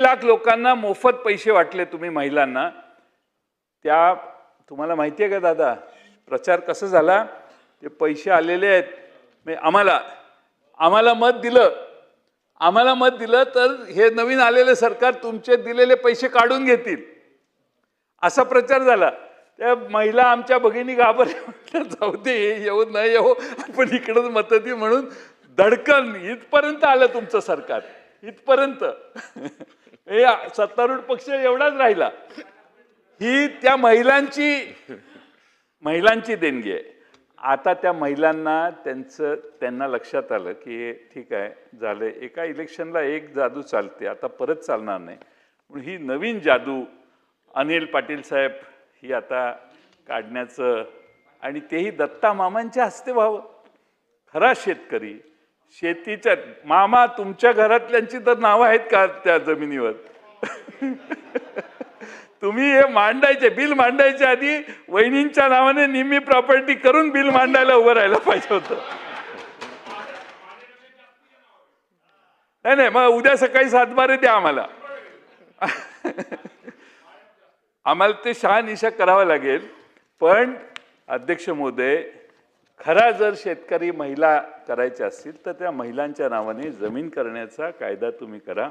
लाख लोकांना मोफत पैसे वाटले तुम्ही महिलांना. त्या तुम्हाला माहिती आहे का दादा प्रचार कसा झाला? ते पैसे आलेले आहेत आम्हाला मत दिलं तर हे नवीन आलेले सरकार तुमचे दिलेले पैसे काढून घेतील असा प्रचार झाला. त्या महिला आमच्या भगिनी घाबरल्या, जाऊ दे येऊ न येऊ आपण इकडंच मत देऊ म्हणून धडकन इथपर्यंत आलं तुमचं सरकार. इथपर्यंत हे सत्तारूढ पक्ष एवढाच राहिला. ही त्या महिलांची देणगी आहे. आता त्या महिलांना त्यांना लक्षात आलं की ठीक आहे झालं, एका इलेक्शनला एक जादू चालते, आता परत चालणार नाही. म्हणून ही नवीन जादू अनिल पाटील साहेब ही आता काढण्याचं, आणि तेही दत्ता मामांच्या हस्ते व्हावं. खरा शेतकरी शेतीच्या मामा तुमच्या घरातल्यांची तर नावं आहेत का त्या जमिनीवर? तुम्ही हे बिल मांडायच्या आधी वहिनींच्या नावाने निम्मी प्रॉपर्टी करून बिल मांडायला उभं राहायला पाहिजे होतं. नाही मग उद्या सकाळी 7-12 द्या आम्हाला ते शहानिशा करावं लागेल. पण अध्यक्ष महोदय, खरा जर शेतकरी महिला करायच्या असतील तर त्या महिलांच्या नावाने जमीन करण्याचा कायदा तुम्ही करा.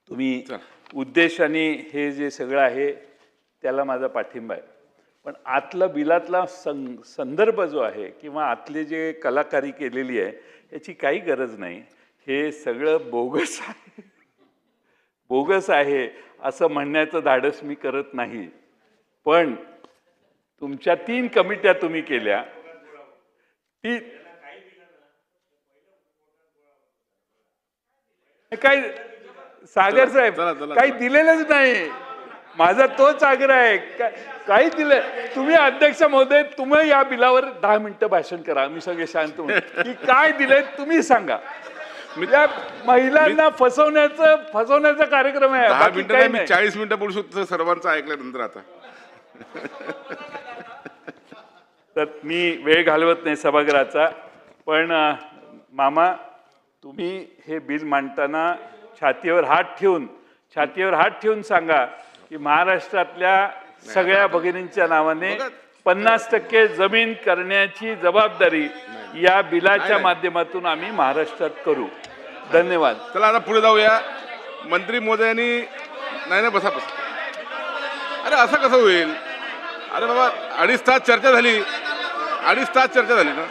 तुम्ही उद्देशाने हे जे सगळं आहे त्याला माझा पाठिंबा आहे. पण आतला बिलातला संदर्भ जो आहे किंवा आतले जे कलाकारी केलेली आहे याची काही गरज नाही. हे सगळं बोगस आहे असं म्हणण्याचं धाडस मी करत नाही. पण तुमच्या 3 कमिट्या तुम्ही केल्या, काही सागर साहेब काही दिलेलंच नाही. माझा तोच आग्रह आहे, काही दिलं तुम्ही अध्यक्ष महोदय, तुम्ही या बिलावर 10 मिनिटं भाषण करा, मी सगळे शांत होऊन की काय दिलंय तुम्ही सांगा. त्या महिलांना फसवण्याचा कार्यक्रम आहे. 10 मिनिटं मी 40 मिनिटं बोलू शकतो सर्वांचं ऐकल्यानंतर. आता तर मी वेळ घालवत नाही सभागृहाचा. पण मामा, तुम्ही हे बिल मांडताना छातीवर हात ठेवून सांगा की महाराष्ट्रातल्या सगळ्या भगिनींच्या नावाने 50% जमीन करण्याची जबाबदारी या बिलाच्या माध्यमातून आम्ही महाराष्ट्रात करू. धन्यवाद. चला आता पुढे जाऊया. मंत्री महोदयांनी नाही बसा. अरे असं कसं होईल? अरे बाबा 2.5 तास चर्चा झाली ना.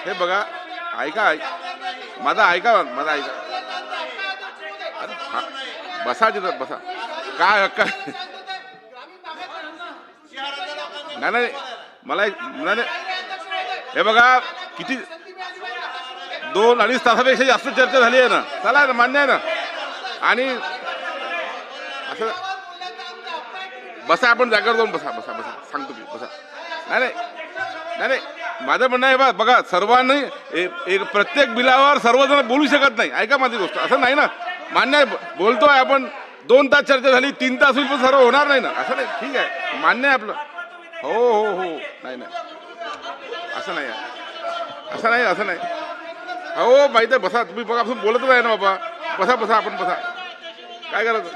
हे बघा, ऐका माझा ऐका. अरे बसा जिथं बसा. काय हक्क नाही मला नाही. हे बघा किती 2-2.5 तासापेक्षा जास्त चर्चा झाली आहे ना. चला ना, मान्य आहे ना. आणि असं बसा, आपण जागेवर जाऊन बसा सांगतो मी. बसा. नाही माझं म्हणणं आहे बघा, सर्वांनी एक प्रत्येक बिलावर सर्वजण बोलू शकत नाही. ऐका माझी गोष्ट, असं नाही ना. मान्य आहे, बोलतोय आपण. 2 तास चर्चा झाली, 3 तास होईल, पण सर्व होणार नाही ना. असं नाही. ठीक आहे, मान्य आहे आपलं. हो नाही असं नाही. हो माहिती आहे. बसा तुम्ही. बघा आपण बोलतच आहे ना बाबा. बसा आपण बसा. काय करायचं?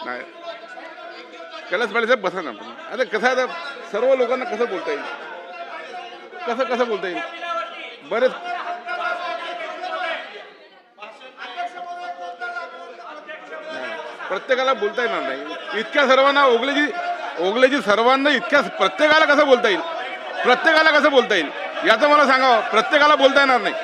नाही कैलास पाटील साहेब बसा ना. आता कसं आहे, सर्व लोकांना कसं बोलता येईल? कसं बोलता येईल? बरेच प्रत्येकाला बोलता येणार नाही. इतक्या सर्वांना ओगलेजी सर्वांना इतक्या प्रत्येकाला कसं बोलता येईल? याचं मला सांगावं. प्रत्येकाला बोलता येणार नाही.